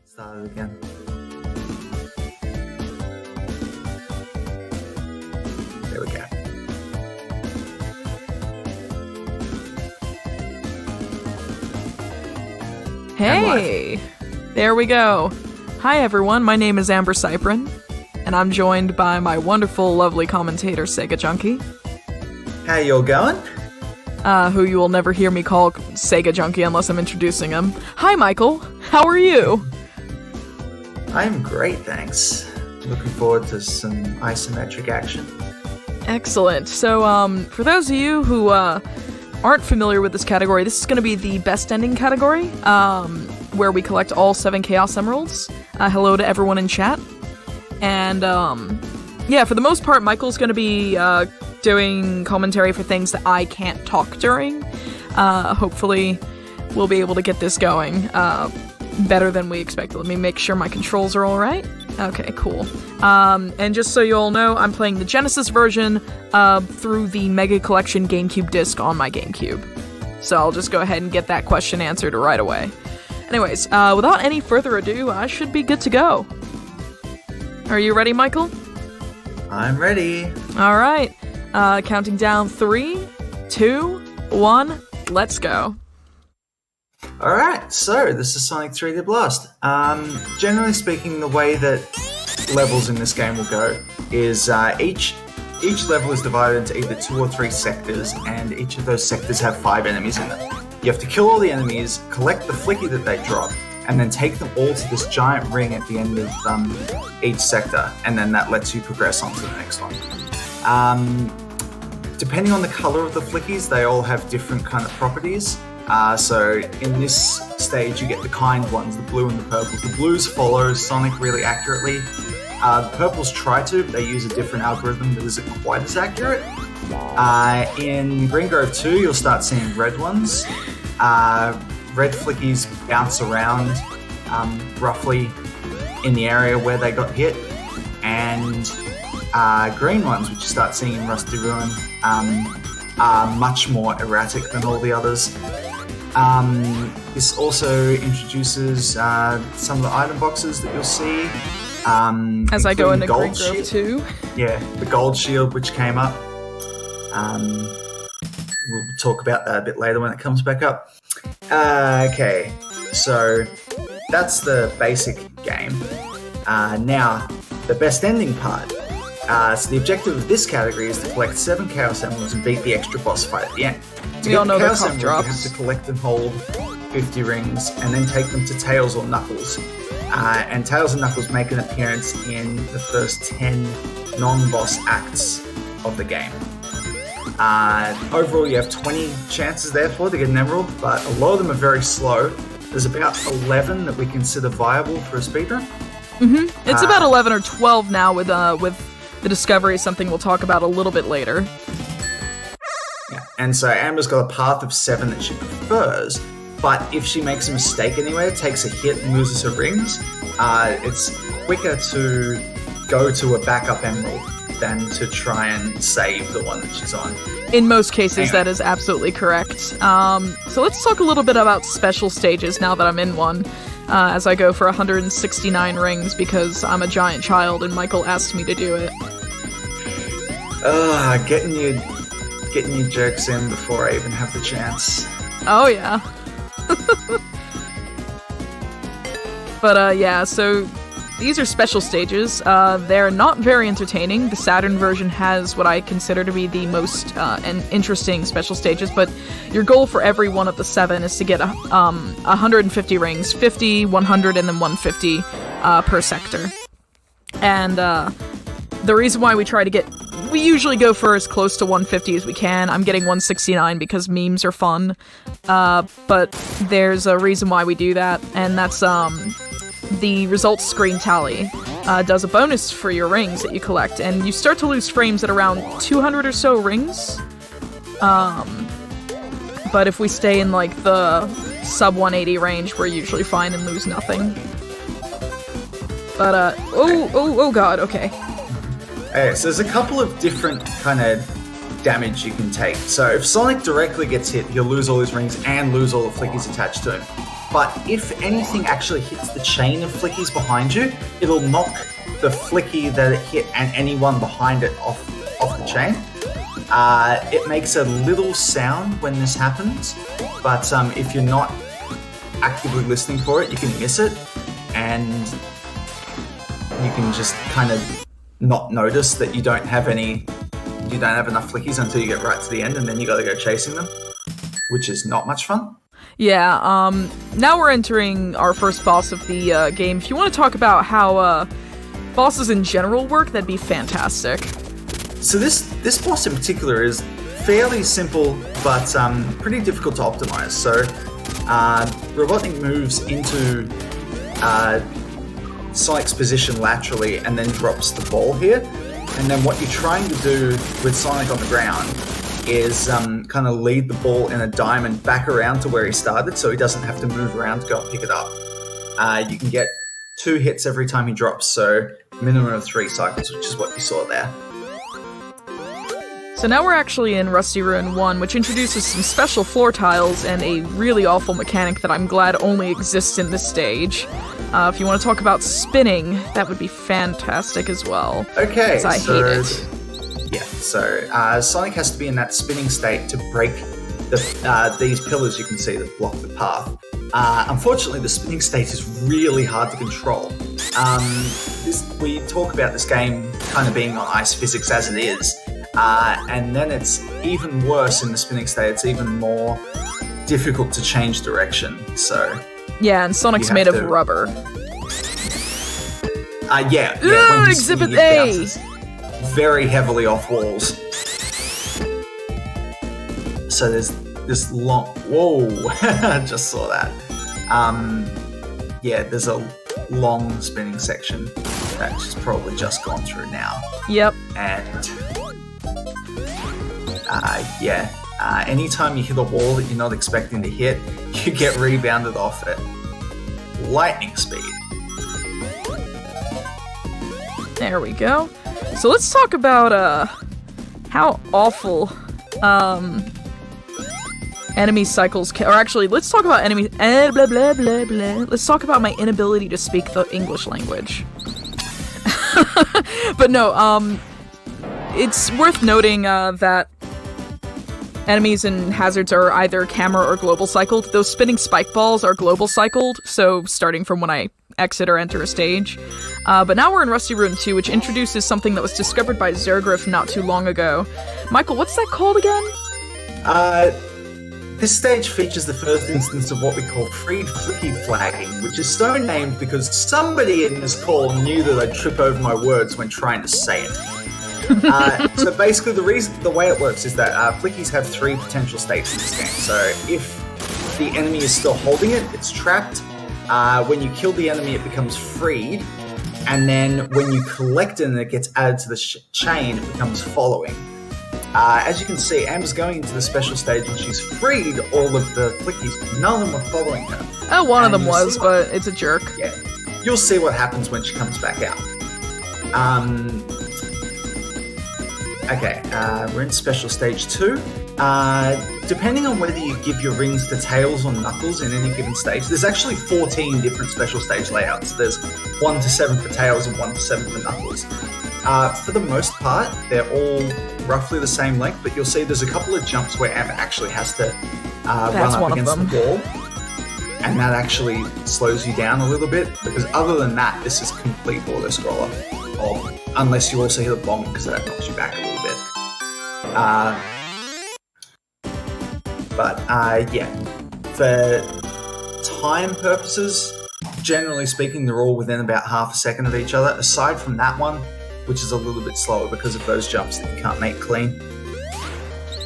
Start it again. There we go. Hey! There we go. Hi everyone, my name is AmberCyprian, and I'm joined by my wonderful, lovely commentator, Sega Junkie. How you all going? Who you will never hear me call Sega Junkie unless I'm introducing him. Hi Michael, how are you? I'm great, thanks. Looking forward to some isometric action. Excellent. So, for those of you who, aren't familiar with this category, this is going to be the best ending category, where we collect all 7 Chaos Emeralds. Hello to everyone in chat. And, yeah, for the most part, Michael's going to be, doing commentary for things that I can't talk during. Hopefully we'll be able to get this going, better than we expected. Let me make sure my controls are alright. Okay, cool. And just so you all know, I'm playing the Genesis version, through the Mega Collection GameCube disc on my GameCube. So I'll just go ahead and get that question answered right away. Anyways, without any further ado, I should be good to go. Are you ready, Michael? I'm ready. Alright. Counting down 3, 2, 1, let's go. Alright, so this is Sonic 3D Blast. Generally speaking, the way that levels in this game will go is each level is divided into either 2 or 3 sectors, and each of those sectors have 5 enemies in them. You have to kill all the enemies, collect the flicky that they drop, and then take them all to this giant ring at the end of each sector, and then that lets you progress on to the next one. Depending on the color of the flickies, they all have different kind of properties. So in this stage, you get the kind ones, the blue and the purples. The blues follow Sonic really accurately. The purples try to, but they use a different algorithm that isn't quite as accurate. In Green Grove 2, you'll start seeing red ones. Red flickies bounce around roughly in the area where they got hit. And green ones, which you start seeing in Rusty Ruin, are much more erratic than all the others. This also introduces some of the item boxes that you'll see. As I go into Green Grove Shield. 2. Yeah, the gold shield which came up. We'll talk about that a bit later when it comes back up. Okay, so that's the basic game. Now, the best ending part. So the objective of this category is to collect 7 Chaos Emeralds and beat the extra boss fight at the end. To We all get know the the Chaos cough Emeralds, drops. you have to collect and hold 50 rings and then take them to Tails or Knuckles. And Tails and Knuckles make an appearance in the first 10 non-boss acts of the game. Overall, you have 20 chances, therefore, to get an emerald, but a lot of them are very slow. There's about 11 that we consider viable for a speedrun. It's about 11 or 12 now with the discovery, something we'll talk about a little bit later. Yeah. And so Amber's got a path of 7 that she prefers, but if she makes a mistake anywhere, takes a hit and loses her rings, it's quicker to go to a backup emerald than to try and save the one that she's on. In most cases, Anyway. that is absolutely correct. So let's talk a little bit about special stages now that I'm in one. As I go for 169 rings because I'm a giant child and Michael asked me to do it. Getting you jerks in before I even have the chance. Oh yeah. But yeah, so these are special stages. They're not very entertaining. The Saturn version has what I consider to be the most interesting special stages, but your goal for every one of the 7 is to get 150 rings, 50, 100, and then 150 per sector. And the reason why we usually go for as close to 150 as we can. I'm getting 169 because memes are fun, but there's a reason why we do that, and that's the results screen tally does a bonus for your rings that you collect, and you start to lose frames at around 200 or so rings. But if we stay in like the sub 180 range, we're usually fine and lose nothing. But oh god, okay. Okay, so there's a couple of different kind of damage you can take. So if Sonic directly gets hit, he'll lose all his rings and lose all the flickies attached to him. but if anything actually hits the chain of flickies behind you, it'll knock the flicky that it hit and anyone behind it off the chain. It makes a little sound when this happens, but if you're not actively listening for it, you can miss it, and you can just kind of not notice that you don't have enough flickies until you get right to the end, and then you got to go chasing them, which is not much fun. Yeah, now we're entering our first boss of the game. If you want to talk about how bosses in general work, that'd be fantastic. So this boss in particular is fairly simple, but pretty difficult to optimize. So Robotnik moves into Sonic's position laterally and then drops the ball here. And then what you're trying to do with Sonic on the ground is kind of lead the ball in a diamond back around to where he started, so he doesn't have to move around to go and pick it up. You can get 2 hits every time he drops, so minimum of 3 cycles, which is what you saw there. So now we're actually in Rusty Ruin 1, which introduces some special floor tiles and a really awful mechanic that I'm glad only exists in this stage. If you want to talk about spinning, that would be fantastic as well. Okay, I hate it. Yeah, so Sonic has to be in that spinning state to break these pillars you can see that block the path. Unfortunately, the spinning state is really hard to control. We talk about this game kind of being on ice physics as it is, and then it's even worse in the spinning state. It's even more difficult to change direction. So yeah, and Sonic's made of rubber. Yeah. When Exhibit A! Bounces very heavily off walls. So there's this long... Whoa! I just saw that. Yeah, there's a long spinning section that's probably just gone through now. Yep. And... yeah. Anytime you hit a wall that you're not expecting to hit, you get rebounded off at lightning speed. There we go. So let's talk about how awful enemy cycles or actually let's talk about enemy blah blah blah blah. Let's talk about my inability to speak the English language. But no, it's worth noting that enemies and hazards are either camera or global cycled. Those spinning spike balls are global cycled, so starting from when I exit or enter a stage. But now we're in Rusty Ruin 2, which introduces something that was discovered by Zergriff not too long ago. Michael, what's that called again? This stage features the first instance of what we call freed flicky flagging, which is so named because somebody in this call knew that I'd trip over my words when trying to say it. So basically the way it works is that flickies have 3 potential states in this game. So if the enemy is still holding it, it's trapped. When you kill the enemy, it becomes freed. And then when you collect it and it gets added to the chain, it becomes following. As you can see, Amber's going into the special stage and she's freed all of the flickies. None of them were following her. Oh, one of them was, but it's a jerk. Yeah. You'll see what happens when she comes back out. Okay, we're in special stage 2. Depending on whether you give your rings to Tails or Knuckles in any given stage, there's actually 14 different special stage layouts. There's 1 to 7 for Tails and 1 to 7 for Knuckles. For the most part, they're all roughly the same length, but you'll see there's a couple of jumps where Amber actually has to run up against the wall, and that actually slows you down a little bit, because other than that, this is complete auto-scroller. Or, unless you also hit a bomb, because that knocks you back a little bit. Yeah, for time purposes, generally speaking, they're all within about half a second of each other, aside from that one, which is a little bit slower because of those jumps that you can't make clean.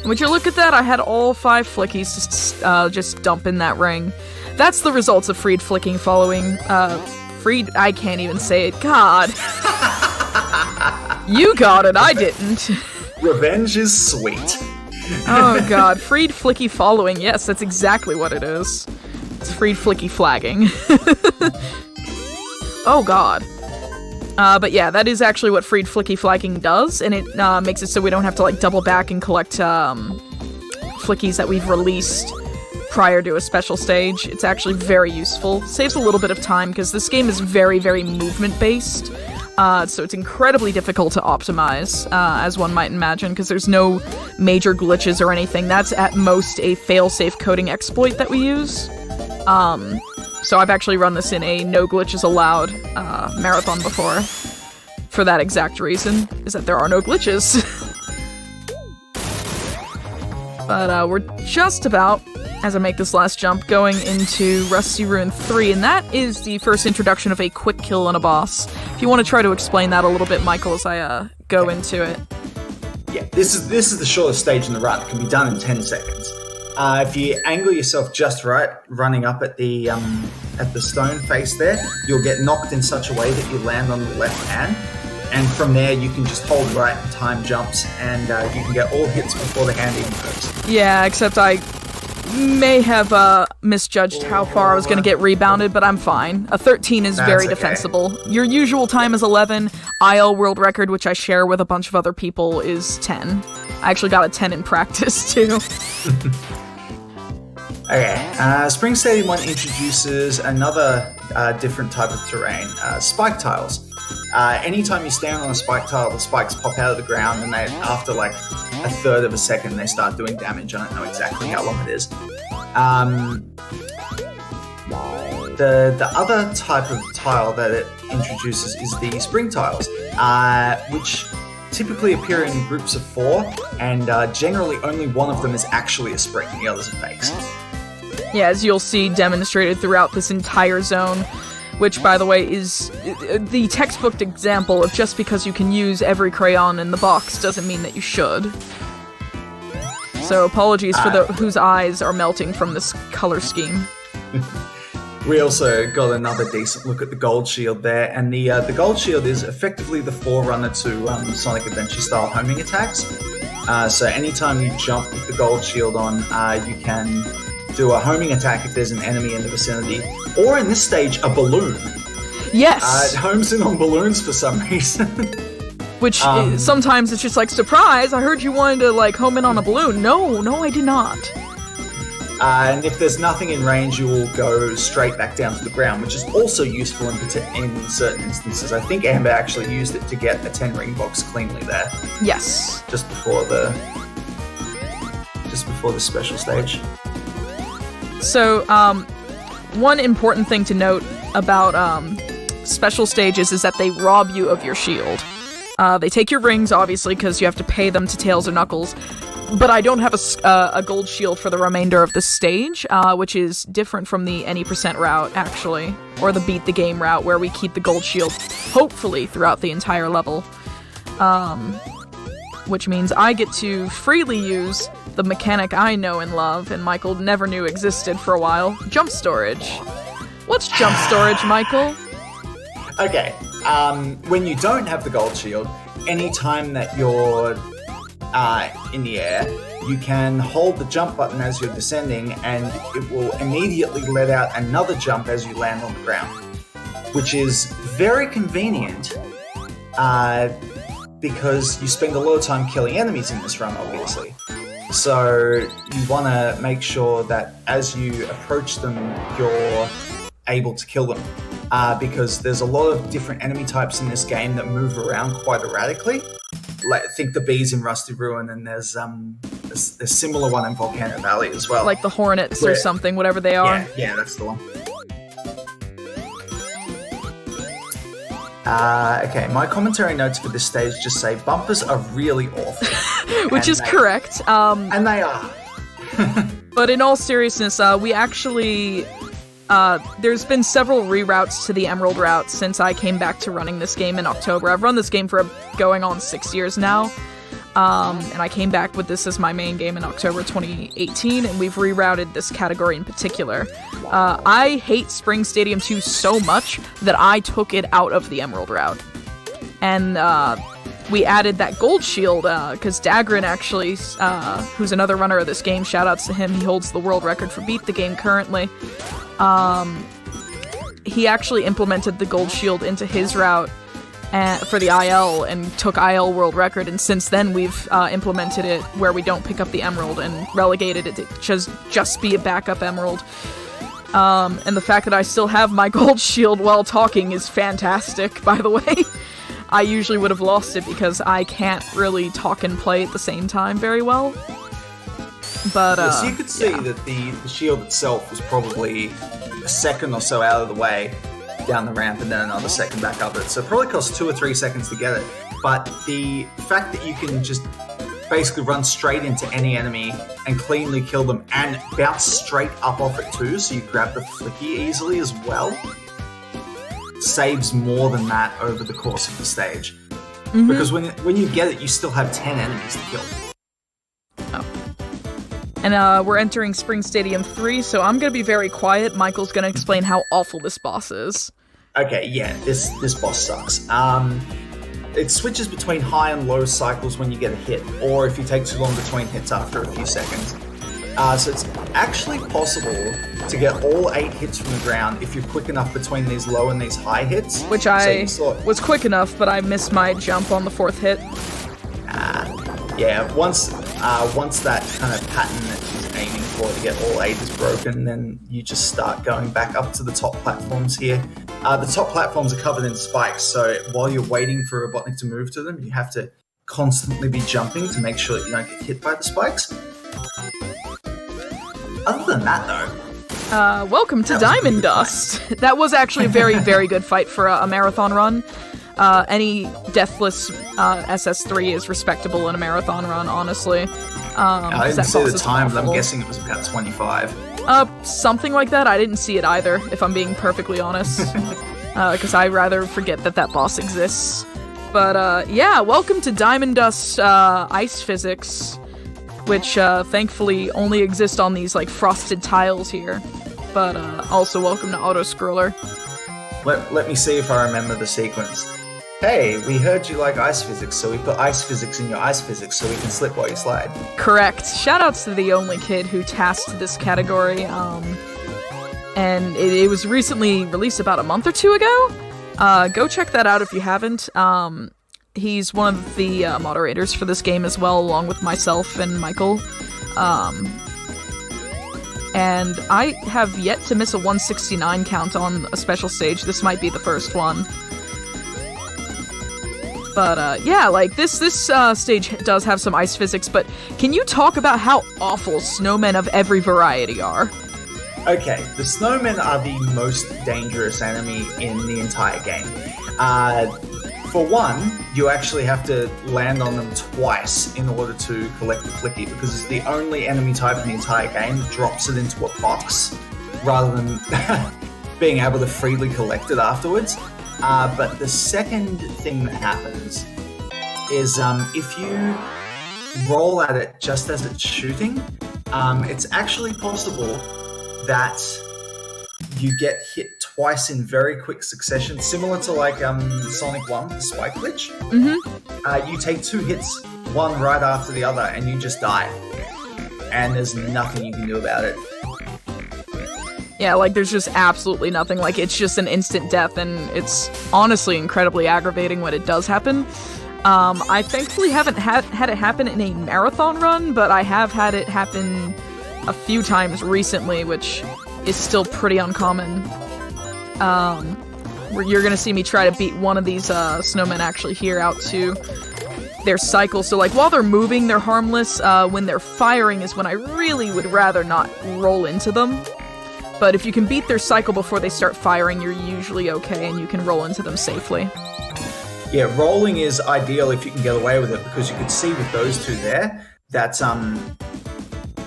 Would you look at that? I had all 5 flickies just dump in that ring. That's the results of freed flicking following. I can't even say it. God. You got it, I didn't. Revenge is sweet. Oh god, freed flicky following. Yes, that's exactly what it is. It's freed flicky flagging. Oh god. But yeah, that is actually what freed flicky flagging does, and it makes it so we don't have to like double back and collect flickies that we've released prior to a special stage. It's actually very useful. Saves a little bit of time because this game is very, very movement-based. So it's incredibly difficult to optimize, as one might imagine, because there's no major glitches or anything. That's at most a fail-safe coding exploit that we use. So I've actually run this in a no glitches allowed marathon before. For that exact reason, is that there are no glitches. But we're just about, as I make this last jump, going into Rusty Ruin 3, and that is the first introduction of a quick kill on a boss. If you want to try to explain that a little bit, Michael, as I go into it. Yeah, this is the shortest stage in the run. It can be done in 10 seconds. If you angle yourself just right, running up at the stone face there, you'll get knocked in such a way that you land on the left hand. And from there, you can just hold right, time jumps, and you can get all hits before the hand even moves. Yeah, except I may have misjudged how far I was going to get rebounded, but I'm fine. A 13 is very defensible. Your usual time is 11. IL world record, which I share with a bunch of other people, is 10. I actually got a 10 in practice, too. Okay, Spring Stadium 1 introduces another different type of terrain, spike tiles. Anytime you stand on a spike tile, the spikes pop out of the ground, and they, after like a third of a second, they start doing damage. I don't know exactly how long it is. The other type of tile that it introduces is the spring tiles, which typically appear in groups of 4, and generally only one of them is actually a spring, the others are fakes. Yeah, as you'll see demonstrated throughout this entire zone, which, by the way, is the textbook example of just because you can use every crayon in the box doesn't mean that you should. So apologies for whose eyes are melting from this color scheme. We also got another decent look at the gold shield there, and the gold shield is effectively the forerunner to Sonic Adventure-style homing attacks. So anytime you jump with the gold shield on, you can do a homing attack if there's an enemy in the vicinity, or in this stage, a balloon. Yes! It homes in on balloons for some reason. Which, sometimes it's just like, surprise, I heard you wanted to, like, home in on a balloon. No, I did not. And if there's nothing in range, you will go straight back down to the ground, which is also useful in certain instances. I think Amber actually used it to get a 10-ring box cleanly there. Yes. Just before the special stage. So, one important thing to note about special stages is that they rob you of your shield. They take your rings, obviously, because you have to pay them to Tails or Knuckles, but I don't have a gold shield for the remainder of the stage, which is different from the any % route, actually, or the beat the game route, where we keep the gold shield, hopefully, throughout the entire level. Which means I get to freely use the mechanic I know and love, and Michael never knew existed for a while, jump storage. What's jump storage, Michael? Okay, when you don't have the gold shield, anytime that you're in the air, you can hold the jump button as you're descending, and it will immediately let out another jump as you land on the ground, which is very convenient, because you spend a lot of time killing enemies in this run, obviously. So you want to make sure that as you approach them, you're able to kill them, because there's a lot of different enemy types in this game that move around quite erratically. Like, think the bees in Rusty Ruin, and there's a similar one in Volcano Valley as well. Like the Hornets or something, whatever they are. Yeah, that's the one. Okay, my commentary notes for this stage just say bumpers are really awful. Which is correct. And they are. But in all seriousness, we actually... there's been several reroutes to the Emerald route since I came back to running this game in October. I've run this game for going on 6 years now. And I came back with this as my main game in October 2018, and we've rerouted this category in particular. I hate Spring Stadium 2 so much that I took it out of the Emerald route. And we added that gold shield, because Dagrin actually, who's another runner of this game, shoutouts to him, he holds the world record for Beat the Game currently. He actually implemented the gold shield into his route for the IL and took IL world record, and since then we've implemented it where we don't pick up the emerald and relegated it to just be a backup emerald. And the fact that I still have my gold shield while talking is fantastic, by the way. I usually would have lost it because I can't really talk and play at the same time very well. But, so you could see that the shield itself was probably a second or so out of the way down the ramp and then another second back up it. So it probably costs 2 or 3 seconds to get it. But the fact that you can just basically run straight into any enemy and cleanly kill them and bounce straight up off it too, so you grab the flicky easily as well, saves more than that over the course of the stage. Mm-hmm. Because when you get it, you still have 10 enemies to kill. Oh. And we're entering Spring Stadium 3, so I'm going to be very quiet. Michael's going to explain how awful this boss is. Okay, yeah, this boss sucks. It switches between high and low cycles when you get a hit, or if you take too long between hits after a few seconds. So it's actually possible to get all 8 hits from the ground if you're quick enough between these low and these high hits. Which I was quick enough, but I missed my jump on the 4th hit. Yeah, once that kind of pattern that she's aiming for to get all 8 is broken, then you just start going back up to the top platforms here. The top platforms are covered in spikes, so while you're waiting for Robotnik to move to them, you have to constantly be jumping to make sure that you don't get hit by the spikes. Other than that, though... welcome to Diamond Dust! That was actually a very, very good fight for a marathon run. Any deathless SS3 is respectable in a marathon run, honestly. I didn't see the time, but I'm guessing it was about 25. Something like that. I didn't see it either, if I'm being perfectly honest. Because I rather forget that boss exists. But, yeah, welcome to Diamond Dust Ice Physics, which, thankfully only exist on these, like, frosted tiles here. But, also welcome to Auto-Scroller. Let me see if I remember the sequence. Hey, we heard you like ice physics, so we put ice physics in your ice physics so we can slip while you slide. Correct. Shoutouts to the only kid who tasked this category, and it was recently released about a month or 2 ago. Go check that out if you haven't. He's one of the moderators for this game as well, along with myself and Michael. And I have yet to miss a 169 count on a special stage. This might be the first one. But, yeah, like, this stage does have some ice physics, but can you talk about how awful snowmen of every variety are? Okay, the snowmen are the most dangerous enemy in the entire game. For one, you actually have to land on them twice in order to collect the flicky, because it's the only enemy type in the entire game that drops it into a box, rather than being able to freely collect it afterwards. But the second thing that happens is if you roll at it just as it's shooting, it's actually possible that you get hit twice in very quick succession, similar to like Sonic 1, the spike glitch. Mm-hmm. You take 2 hits, one right after the other, and you just die. And there's nothing you can do about it. Yeah, like, there's just absolutely nothing. Like, it's just an instant death, and it's honestly incredibly aggravating when it does happen. I thankfully haven't had it happen in a marathon run, but I have had it happen a few times recently, which is still pretty uncommon. Where you're gonna see me try to beat one of these snowmen actually here out to their cycle. So, like, while they're moving, they're harmless. When they're firing is when I really would rather not roll into them. But if you can beat their cycle before they start firing, you're usually okay, and you can roll into them safely. Yeah, rolling is ideal if you can get away with it, because you could see with those 2 there that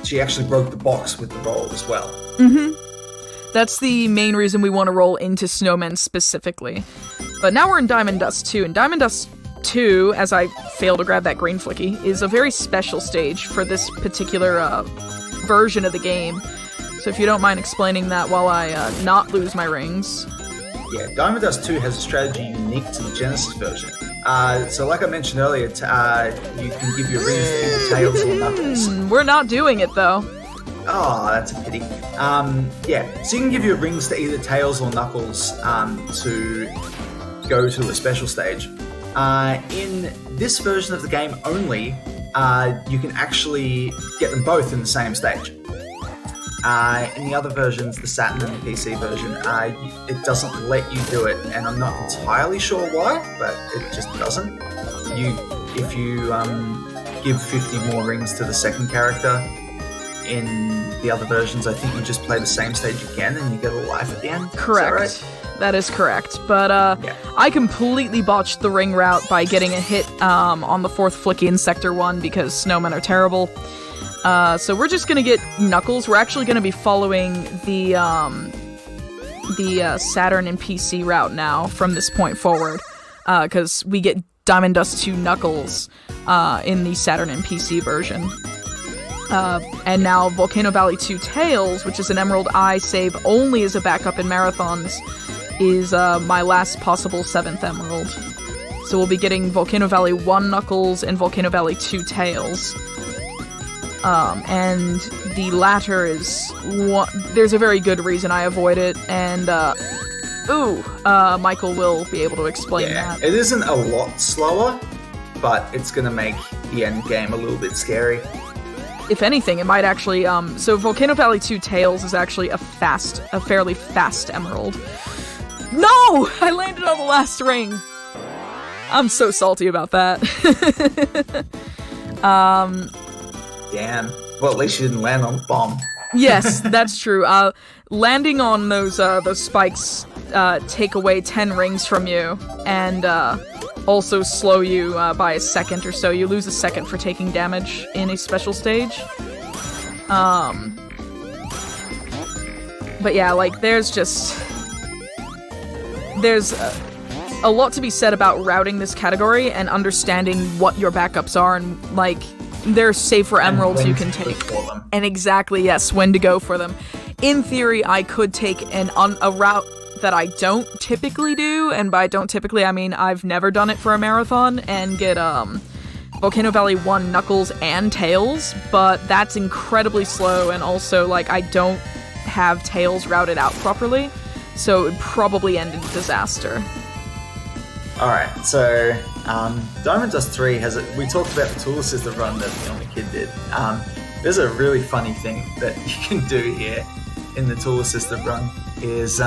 she actually broke the box with the roll as well. Mm-hmm. That's the main reason we want to roll into snowmen specifically. But now we're in Diamond Dust 2, and Diamond Dust 2, as I fail to grab that green flicky, is a very special stage for this particular version of the game. So if you don't mind explaining that while I not lose my rings. Yeah, Diamond Dust 2 has a strategy unique to the Genesis version. So like I mentioned earlier, you can give your rings to either Tails or Knuckles. We're not doing it, though. Oh, that's a pity. Yeah, so you can give your rings to either Tails or Knuckles to go to a special stage. In this version of the game only, you can actually get them both in the same stage. In the other versions, the Saturn and the PC version, it doesn't let you do it, and I'm not entirely sure why, but it just doesn't. If you give 50 more rings to the second character in the other versions, I think you just play the same stage again and you get a life at the end. Correct. Is that right? That is correct. But I completely botched the ring route by getting a hit on the 4th Flicky in Sector 1 because snowmen are terrible. So we're just gonna get Knuckles. We're actually gonna be following the Saturn and PC route now from this point forward, because we get Diamond Dust 2 Knuckles in the Saturn and PC version. And now Volcano Valley 2 Tails, which is an Emerald Eye save only as a backup in marathons, is my last possible 7th Emerald. So we'll be getting Volcano Valley 1 Knuckles and Volcano Valley 2 Tails. And the latter is there's a very good reason I avoid it, and Michael will be able to explain that. It isn't a lot slower, but it's gonna make the end game a little bit scary. If anything, it might actually, so Volcano Valley 2 Tails is actually a fairly fast emerald. No! I landed on the last ring! I'm so salty about that. Damn. Well, at least you didn't land on the bomb. Yes, that's true. Landing on those spikes take away 10 rings from you, and also slow you by a second or so. You lose a second for taking damage in a special stage. But yeah, like, there's a lot to be said about routing this category and understanding what your backups are, and, like, there's safer emeralds you can take. And exactly, yes, when to go for them. In theory, I could take a route that I don't typically do, and by don't typically, I mean I've never done it for a marathon, and get Volcano Valley 1 Knuckles and Tails, but that's incredibly slow, and also, like, I don't have Tails routed out properly, so it would probably end in disaster. Alright, so Diamond Dust 3 has we talked about the tool assisted run that the only kid did. There's a really funny thing that you can do here in the tool assisted run is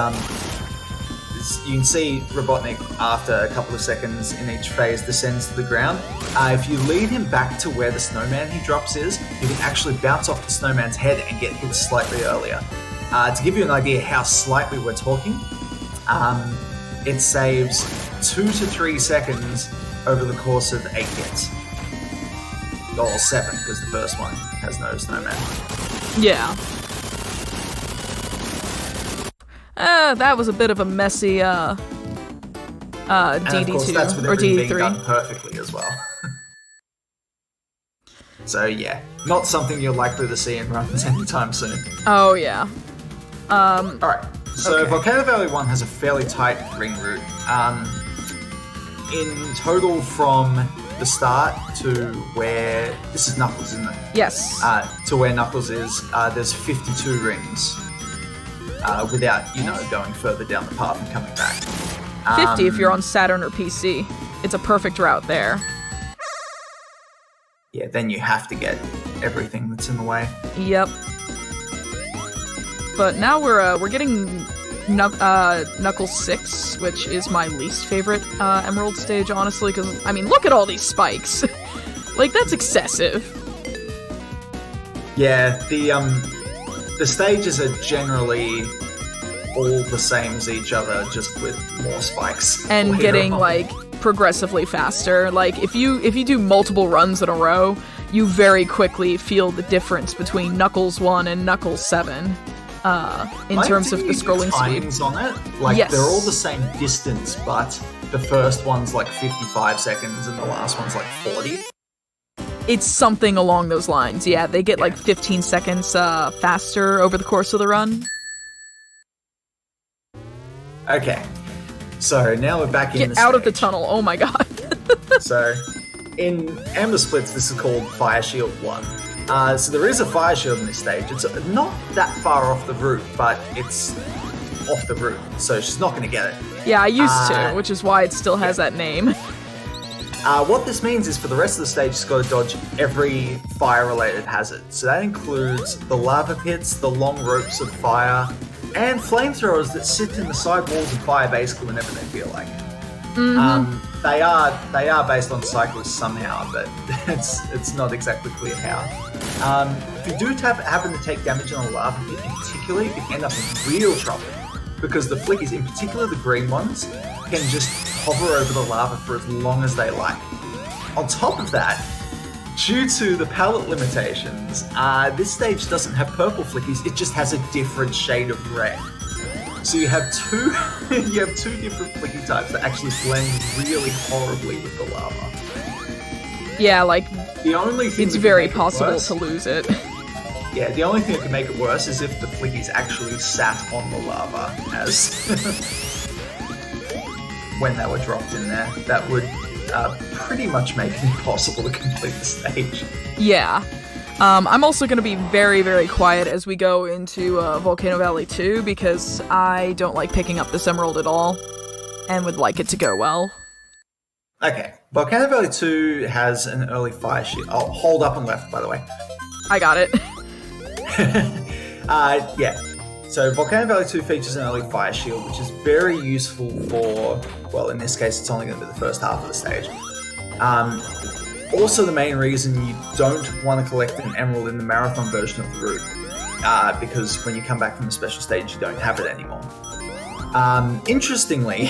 you can see Robotnik after a couple of seconds in each phase descends to the ground. If you lead him back to where the snowman he drops is, you can actually bounce off the snowman's head and get hit slightly earlier. To give you an idea how slightly we're talking, it saves 2 to 3 seconds over the course of 8 hits. Or 7, because the first one has no snowman. Yeah. That was a bit of a messy DD2 And of course, that's with or everything being DD3. done perfectly as well. So yeah, not something you're likely to see in runs anytime soon. Oh yeah. Alright, so Okay. Volcano Valley 1 has a fairly tight ring route. In total from the start to where... This is Knuckles, isn't it? Yes. To where Knuckles is, there's 52 rings. Without, going further down the path and coming back. 50 if you're on Saturn or PC. It's a perfect route there. Yeah, then you have to get everything that's in the way. Yep. But now we're getting Knuckles 6, which is my least favorite Emerald stage, honestly, because, I mean, look at all these spikes. Like, that's excessive. Yeah, the stages are generally all the same as each other, just with more spikes. And later getting, on. like, progressively faster. Like, if you do multiple runs in a row, you very quickly feel the difference between Knuckles 1 and Knuckles 7 in terms of the scrolling speed. Timings on it, like, Yes. they're all the same distance, but the first one's like 55 seconds and the last one's like 40. It's something along those lines, yeah. They get like 15 seconds faster over the course of the run. Okay, so now we're back in Get the out of the stage. tunnel, oh my god. So, in Amber Splits, this is called Fire Shield 1. So there is a fire shield in this stage. It's not that far off the route, but it's off the roof, so she's not going to get it. Yeah, I used to, which is why it still has that name. What this means is for the rest of the stage, she's got to dodge every fire-related hazard. So that includes the lava pits, the long ropes of fire, and flamethrowers that sit in the side walls of fire basically whenever they feel like it. They are based on cyclists somehow, but it's not exactly clear how. If you do happen to take damage on a lava pit in particular, you can end up in real trouble, because the flickies, in particular the green ones, can just hover over the lava for as long as they like. On top of that, due to the palette limitations, this stage doesn't have purple flickies, it just has a different shade of red. So you have two different flicky types that actually blend really horribly with the lava. Yeah, like, the only thing it's very possible to lose it. Yeah, the only thing that can make it worse is if the flickies actually sat on the lava as when they were dropped in there. That would pretty much make it impossible to complete the stage. Yeah. I'm also going to be very, very quiet as we go into Volcano Valley 2, because I don't like picking up this emerald at all, and would like it to go well. Okay, Volcano Valley 2 has an early fire shield. Oh, hold up and left, by the way. I got it. Yeah. So Volcano Valley 2 features an early fire shield, which is very useful for, well, in this case, it's only going to be the first half of the stage. Also, the main reason you don't want to collect an emerald in the marathon version of the route, because when you come back from the special stage, you don't have it anymore. Interestingly,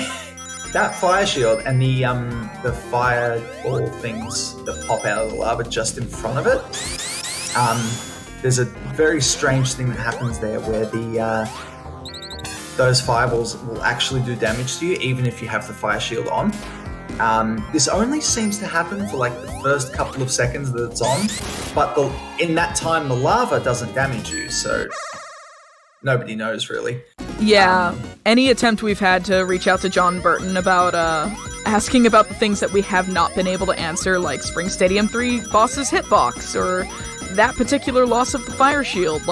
that fire shield and the fireball things that pop out of the lava just in front of it, there's a very strange thing that happens there where those fireballs will actually do damage to you even if you have the fire shield on. This only seems to happen for like the first couple of seconds that it's on, but in that time the lava doesn't damage you, so nobody knows really. Yeah, any attempt we've had to reach out to John Burton about asking about the things that we have not been able to answer, like Spring Stadium 3 boss's hitbox, or that particular loss of the fire shield,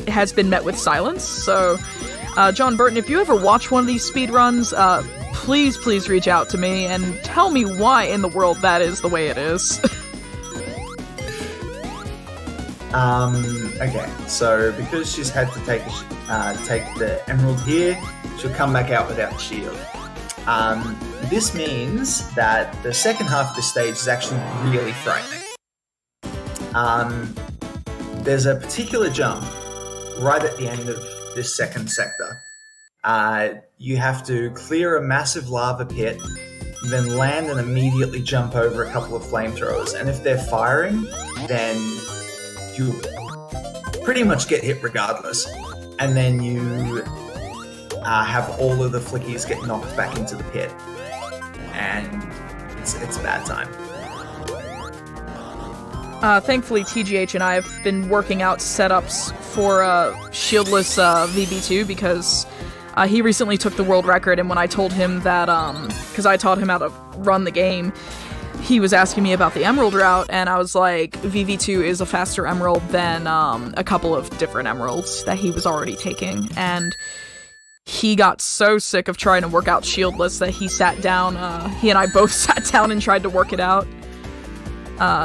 has been met with silence. So, John Burton, if you ever watch one of these speedruns, please reach out to me and tell me why in the world that is the way it is. Okay, so because she's had to take the emerald here, she'll come back out without the shield. This means that the second half of the stage is actually really frightening. There's a particular jump right at the end of this second sector. You have to clear a massive lava pit, then land and immediately jump over a couple of flamethrowers. And if they're firing, then you pretty much get hit regardless. And then you have all of the flickies get knocked back into the pit. And it's a bad time. Thankfully, TGH and I have been working out setups for shieldless VB2, because he recently took the world record, and when I told him that, because I taught him how to run the game, he was asking me about the emerald route, and I was like, VV2 is a faster emerald than a couple of different emeralds that he was already taking, and he got so sick of trying to work out shieldless that he sat down, he and I both sat down and tried to work it out.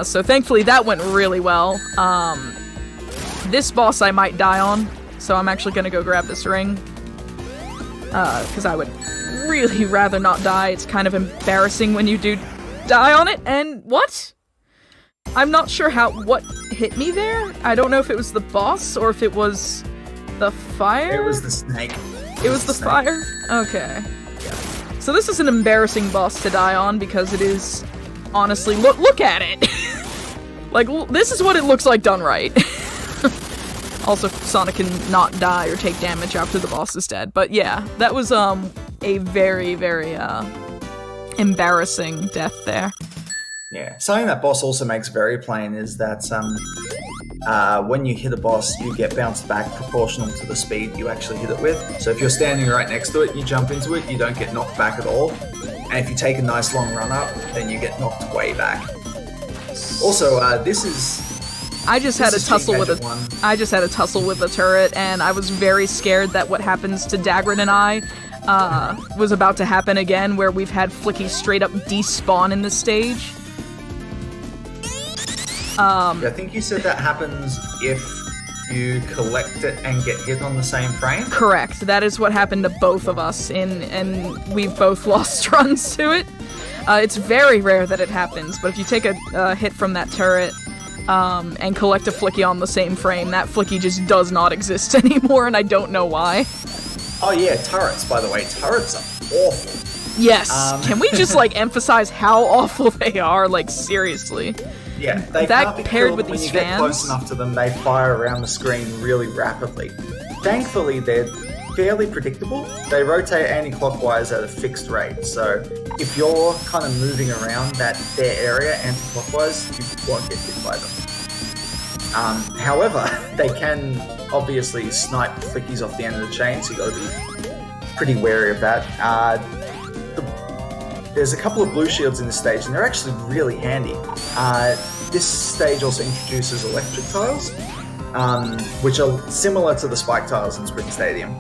So thankfully that went really well. This boss I might die on, so I'm actually gonna go grab this ring, because I would really rather not die. It's kind of embarrassing when you do die on it, and what? I'm not sure what hit me there. I don't know if it was the boss or if it was the fire. It was the snake. It was the fire? Okay. Yeah. So this is an embarrassing boss to die on, because it is, honestly, look at it! Like, this is what it looks like done right. Also, Sonic can not die or take damage after the boss is dead. But yeah, that was a very, very embarrassing death there. Yeah, something that boss also makes very plain is that when you hit a boss, you get bounced back proportional to the speed you actually hit it with. So if you're standing right next to it, you jump into it, you don't get knocked back at all. And if you take a nice long run up, then you get knocked way back. Also, this is I just had a This is tussle Team with Gadget a. 1. I just had a tussle with a turret, and I was very scared that what happens to Dagrin and I was about to happen again, where we've had Flicky straight up despawn in this stage. I think you said that happens if you collect it and get hit on the same frame. Correct. That is what happened to both of us, and we've both lost runs to it. It's very rare that it happens, but if you take a hit from that turret and collect a Flicky on the same frame, that Flicky just does not exist anymore, and I don't know why. Oh yeah, turrets, by the way. Turrets are awful. Yes. Can we just, like, emphasize how awful they are? Like, seriously. Yeah, they That can't be paired killed with when these you get close fans? enough to them. They fire around the screen really rapidly. Thankfully, they're fairly predictable. They rotate anti-clockwise at a fixed rate, so if you're kind of moving around their area anti-clockwise, you won't get hit by them. However, they can obviously snipe flickies off the end of the chain, so you got to be pretty wary of that. There's a couple of blue shields in this stage, and they're actually really handy. This stage also introduces electric tiles, which are similar to the spike tiles in Spring Stadium,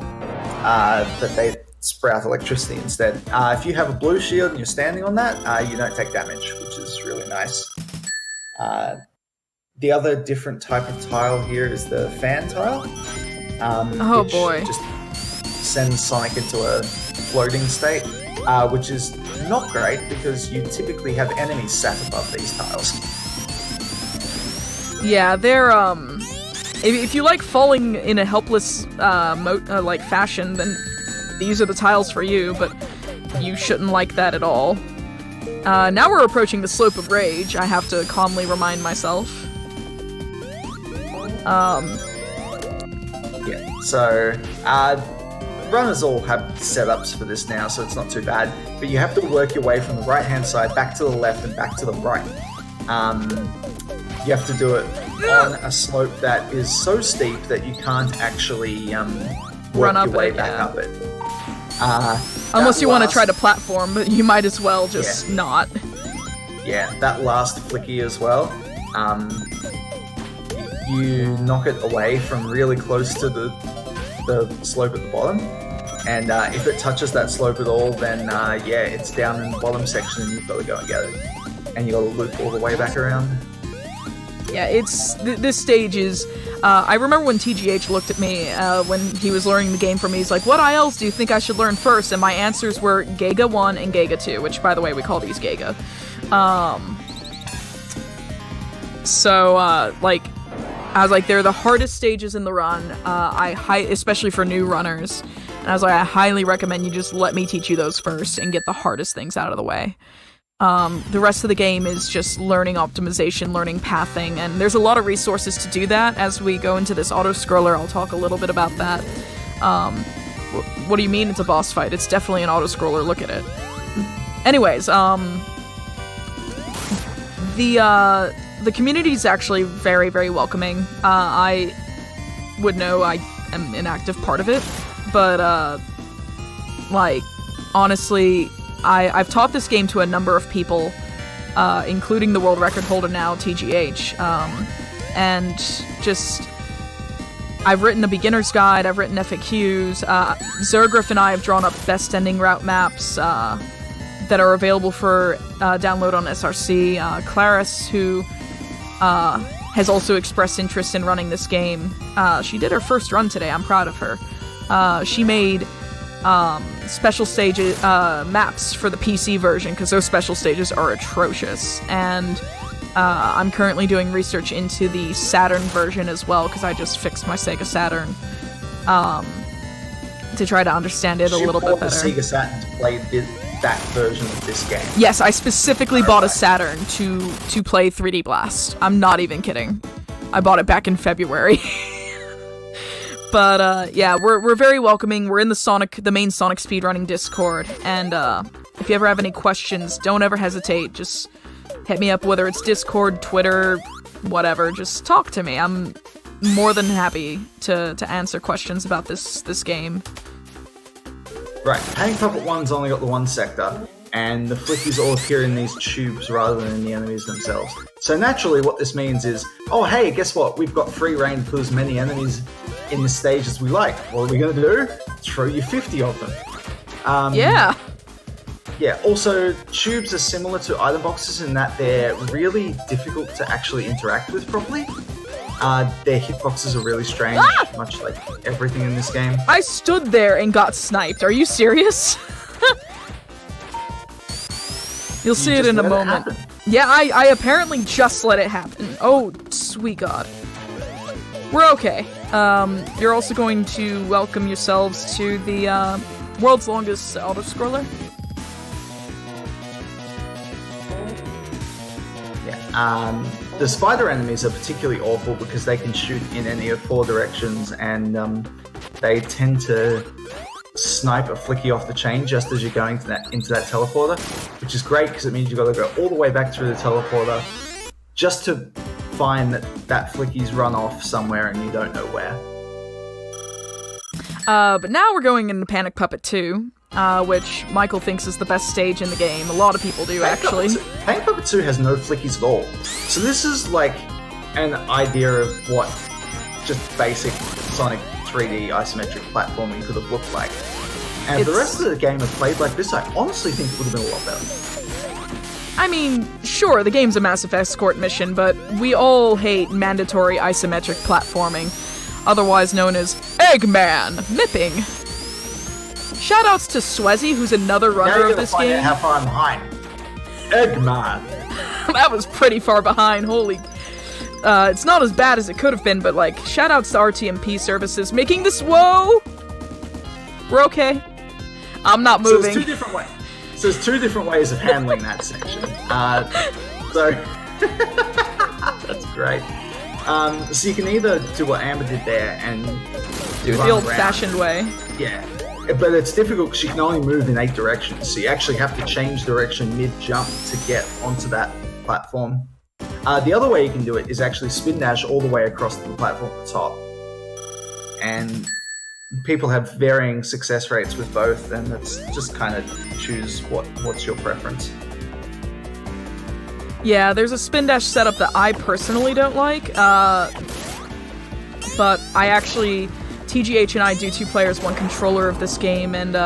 but they sprout electricity instead. If you have a blue shield and you're standing on that, you don't take damage, which is really nice. The other different type of tile here is the fan tile. Which boy. Just sends Sonic into a floating state, which is not great because you typically have enemies sat above these tiles. Yeah, they're, if you like falling in a helpless, fashion, then these are the tiles for you, but you shouldn't like that at all. Now we're approaching the slope of rage, I have to calmly remind myself. Yeah, so, runners all have setups for this now, so it's not too bad, but you have to work your way from the right-hand side back to the left and back to the right. You have to do it on a slope that is so steep that you can't actually work up your way it, back yeah. up it. Unless you want to last- try to platform, but you might as well just not. Yeah, that last flicky as well. You knock it away from really close to the slope at the bottom, and if it touches that slope at all, then it's down in the bottom section, and you've got to go and get it, and you got to loop all the way back around. Yeah, it's this stage is. I remember when TGH looked at me when he was learning the game for me. He's like, "What ILs do you think I should learn first?" And my answers were Gega 1 and Gega 2, which, by the way, we call these Gega. I was like, they're the hardest stages in the run. Especially for new runners. And I was like, I highly recommend you just let me teach you those first and get the hardest things out of the way. The rest of the game is just learning optimization, learning pathing, and there's a lot of resources to do that. As we go into this auto-scroller, I'll talk a little bit about that. What do you mean it's a boss fight? It's definitely an auto-scroller, look at it. Anyways, the community is actually very, very welcoming. I would know I am an active part of it, but, honestly, I've taught this game to a number of people, including the world record holder now, TGH, and just... I've written a beginner's guide, I've written FAQs, Zergrif and I have drawn up best ending route maps, that are available for download on SRC. Claris, who has also expressed interest in running this game, she did her first run today, I'm proud of her. She made special stage maps for the PC version, because those special stages are atrocious, and I'm currently doing research into the Saturn version as well, because I just fixed my Sega Saturn, to try to understand it a little bit better. You bought the Sega Saturn to play that version of this game? Yes, I specifically bought a Saturn to play 3D Blast. I'm not even kidding. I bought it back in February. But we're very welcoming. We're in the main Sonic speedrunning Discord, and if you ever have any questions, don't ever hesitate. Just hit me up, whether it's Discord, Twitter, whatever. Just talk to me. I'm more than happy to answer questions about this game. Right, Hang Puppet 1's only got the one sector. and the flickies all appear in these tubes rather than in the enemies themselves. So naturally what this means is, oh hey, guess what? We've got free reign to put as many enemies in the stage as we like. What are we going to do? Throw you 50 of them. Yeah. Yeah, also, tubes are similar to item boxes in that they're really difficult to actually interact with properly. Their hitboxes are really strange, much like everything in this game. I stood there and got sniped. Are you serious? You'll see it in a moment. Yeah, I apparently just let it happen. Oh, sweet God. We're okay. You're also going to welcome yourselves to the world's longest auto-scroller. The spider enemies are particularly awful because they can shoot in any of 4 directions, and they tend to snipe a flicky off the chain just as you're going into that teleporter, which is great because it means you've got to go all the way back through the teleporter just to find that flicky's run off somewhere and you don't know where. But now we're going into Panic Puppet 2. Which Michael thinks is the best stage in the game. A lot of people do, actually. Panic Puppet 2 has no flickies at all. So this is like an idea of what just basic Sonic 3D isometric platforming could have looked like. And if the rest of the game had played like this, I honestly think it would have been a lot better. I mean, sure, the game's a massive escort mission, but we all hate mandatory isometric platforming, otherwise known as Eggman Mipping. Shoutouts to Swezzy, who's another runner of this game. How far I'm behind? Eggman. That was pretty far behind. Holy. It's not as bad as it could have been, but like, shoutouts to RTMP services making this. Whoa. We're okay. I'm not moving. So there's two different ways of handling that section. So that's great. So you can either do what Amber did there and do it the old-fashioned way. Yeah. But it's difficult because you can only move in 8 directions, so you actually have to change direction mid-jump to get onto that platform. The other way you can do it is actually spin dash all the way across the platform at the top. And people have varying success rates with both, and it's just kind of choose what's your preference. Yeah, there's a spin dash setup that I personally don't like, but I actually... TGH and I do 2 players, 1 controller of this game, and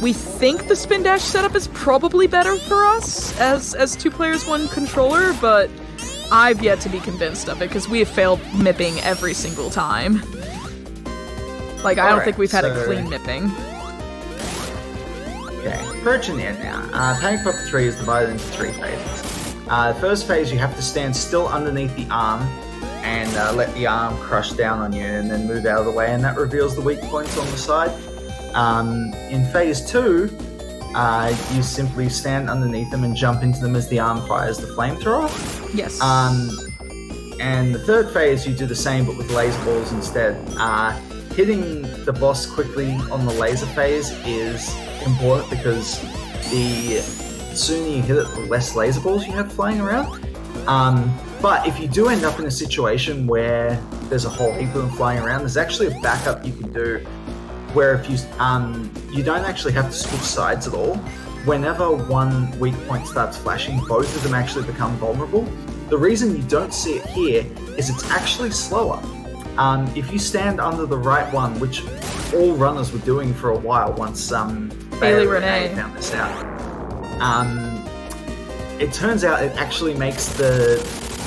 we think the spin dash setup is probably better for us as 2 players, 1 controller, but I've yet to be convinced of it because we have failed mipping every single time. Like, I don't think we've had a clean mipping. Okay, approaching the end now. Panic Puppet 3 is divided into 3 phases. The first phase, you have to stand still underneath the arm and let the arm crush down on you and then move out of the way, and that reveals the weak points on the side. In phase 2, you simply stand underneath them and jump into them as the arm fires the flamethrower. Yes. And the third phase, you do the same but with laser balls instead. Hitting the boss quickly on the laser phase is important because the sooner you hit it, the less laser balls you have flying around. But if you do end up in a situation where there's a whole heap of them flying around, there's actually a backup you can do where if you don't actually have to switch sides at all. Whenever one weak point starts flashing, both of them actually become vulnerable. The reason you don't see it here is it's actually slower. If you stand under the right one, which all runners were doing for a while once Bailey Renee found this out, it turns out it actually makes the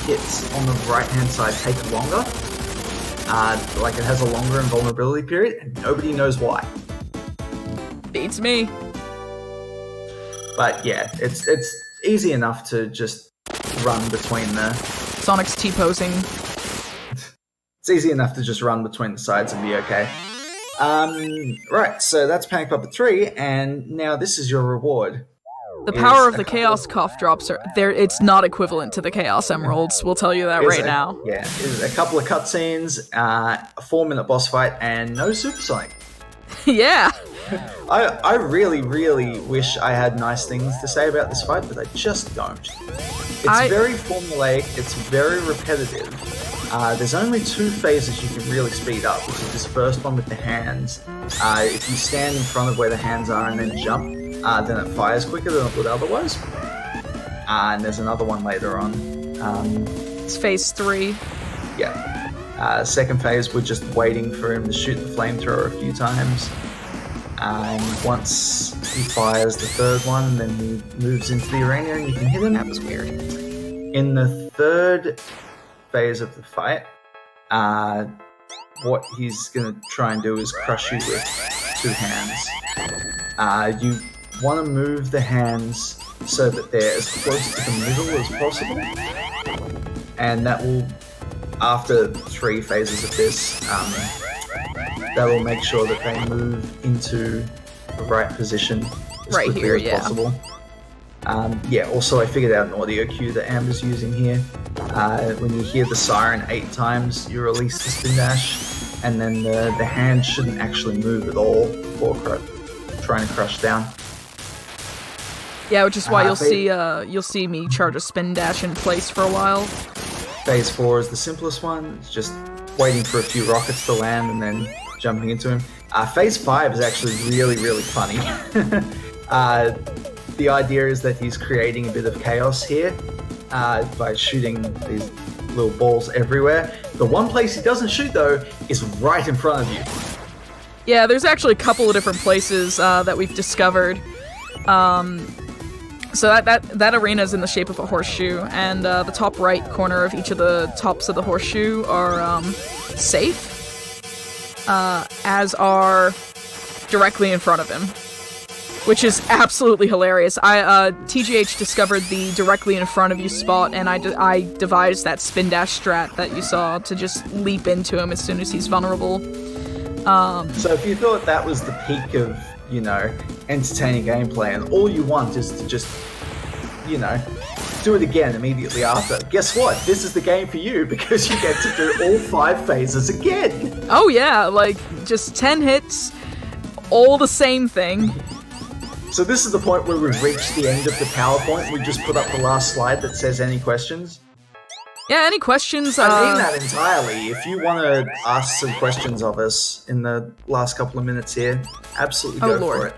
hits on the right-hand side take longer. Like it has a longer invulnerability period, and nobody knows why. Beats me. But yeah, it's easy enough to just run between the... Sonic's T-posing. It's easy enough to just run between the sides and be okay. Right, so that's Panic Puppet 3, and now this is your reward. The power of the Chaos Cough Drops are there. It's not equivalent to the Chaos Emeralds. We'll tell you that right now. Yeah, it's a couple of cutscenes, a 4-minute boss fight, and no Supersonic. Yeah. I really, really wish I had nice things to say about this fight, but I just don't. It's very formulaic. It's very repetitive. There's only 2 phases you can really speed up, which is this first one with the hands. If you stand in front of where the hands are and then jump, then it fires quicker than it would otherwise. And there's another one later on. It's phase 3. Yeah. Second phase, we're just waiting for him to shoot the flamethrower a few times. And once he fires the third one, then he moves into the arena and you can hit him. That was weird. In the third phase of the fight, what he's going to try and do is crush you with 2 hands. You want to move the hands so that they're as close to the middle as possible. And that will, after 3 phases of this, that will make sure that they move into the right position as right quickly here, as possible. Also I figured out an audio cue that Amber's using here. When you hear the siren 8 times, you release the spin dash, and then the hand shouldn't actually move at all before trying to crush down. Yeah, which is why you'll see me charge a spin dash in place for a while. Phase 4 is the simplest one. It's just waiting for a few rockets to land and then jumping into him. Phase 5 is actually really, really funny. The idea is that he's creating a bit of chaos here by shooting these little balls everywhere. The one place he doesn't shoot, though, is right in front of you. Yeah, there's actually a couple of different places that we've discovered. So that arena is in the shape of a horseshoe, and the top right corner of each of the tops of the horseshoe are safe, as are directly in front of him, which is absolutely hilarious. TGH discovered the directly in front of you spot, and I devised that spin dash strat that you saw to just leap into him as soon as he's vulnerable. So if you thought that was the peak of, entertaining gameplay, and all you want is to just, do it again immediately after, guess what? This is the game for you, because you get to do all 5 phases again. Oh yeah, just 10 hits, all the same thing. So this is the point where we've reached the end of the PowerPoint. We just put up the last slide that says any questions. Yeah, any questions? I mean that entirely. If you want to ask some questions of us in the last couple of minutes here, absolutely go for it.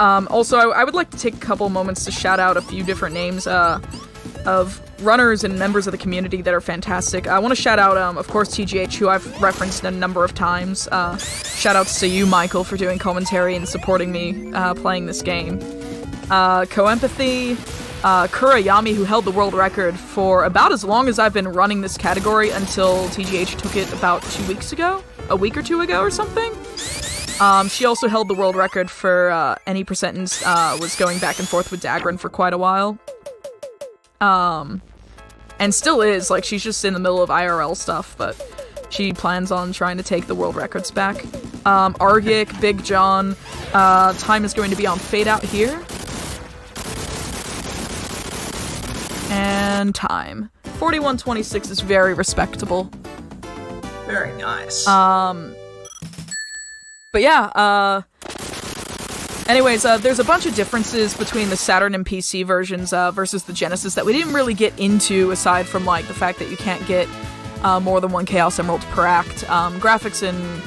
Also, I would like to take a couple moments to shout out a few different names of runners and members of the community that are fantastic. I want to shout out, of course, TGH, who I've referenced a number of times. Shout outs to you, Michael, for doing commentary and supporting me playing this game. Co-Empathy, Kurayami, who held the world record for about as long as I've been running this category until TGH took it about 2 weeks ago? A week or 2 ago or something? She also held the world record for any percent was going back and forth with Dagran for quite a while. And still is, she's just in the middle of IRL stuff, but she plans on trying to take the world records back. Argic, Big John, time is going to be on Fade Out here. And time. 41:26 is very respectable. Very nice. But yeah, anyways, there's a bunch of differences between the Saturn and PC versions versus the Genesis that we didn't really get into, aside from the fact that you can't get more than 1 Chaos Emerald per act. Graphics and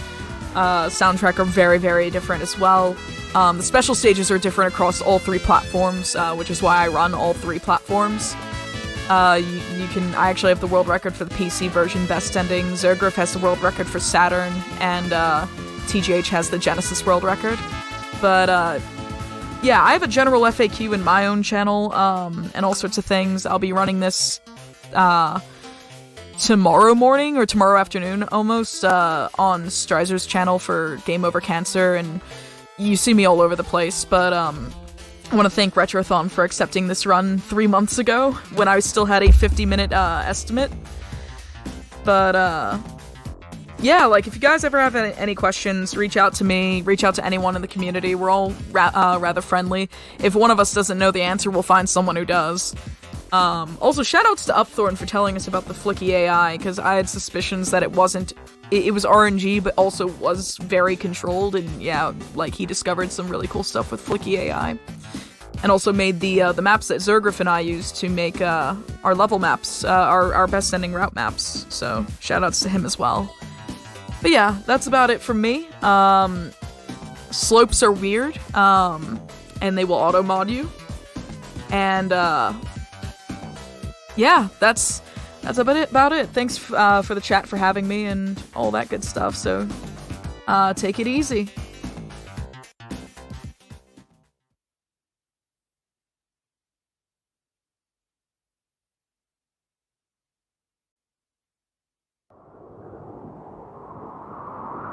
soundtrack are very, very different as well. The special stages are different across all 3 platforms, which is why I run all 3 platforms. I actually have the world record for the PC version, best ending. Zergrif has the world record for Saturn, and TGH has the Genesis world record. But yeah, I have a general FAQ in my own channel, and all sorts of things. I'll be running this tomorrow morning, or tomorrow afternoon almost, on Stryzer's channel for Game Over Cancer, and you see me all over the place, but I want to thank Retrothon for accepting this run 3 months ago, when I still had a 50-minute estimate. But yeah, if you guys ever have any questions, reach out to me, reach out to anyone in the community. We're all rather friendly. If one of us doesn't know the answer, we'll find someone who does. Also, shoutouts to Upthorn for telling us about the Flicky AI, because I had suspicions that it wasn't... It was RNG, but also was very controlled, and yeah, he discovered some really cool stuff with Flicky AI. And also made the maps that Zergrif and I used to make our level maps, our best ending route maps, so shoutouts to him as well. But yeah, that's about it from me. slopes are weird, and they will auto-mod you. And, yeah, that's about it. Thanks for the chat for having me and all that good stuff, so take it easy.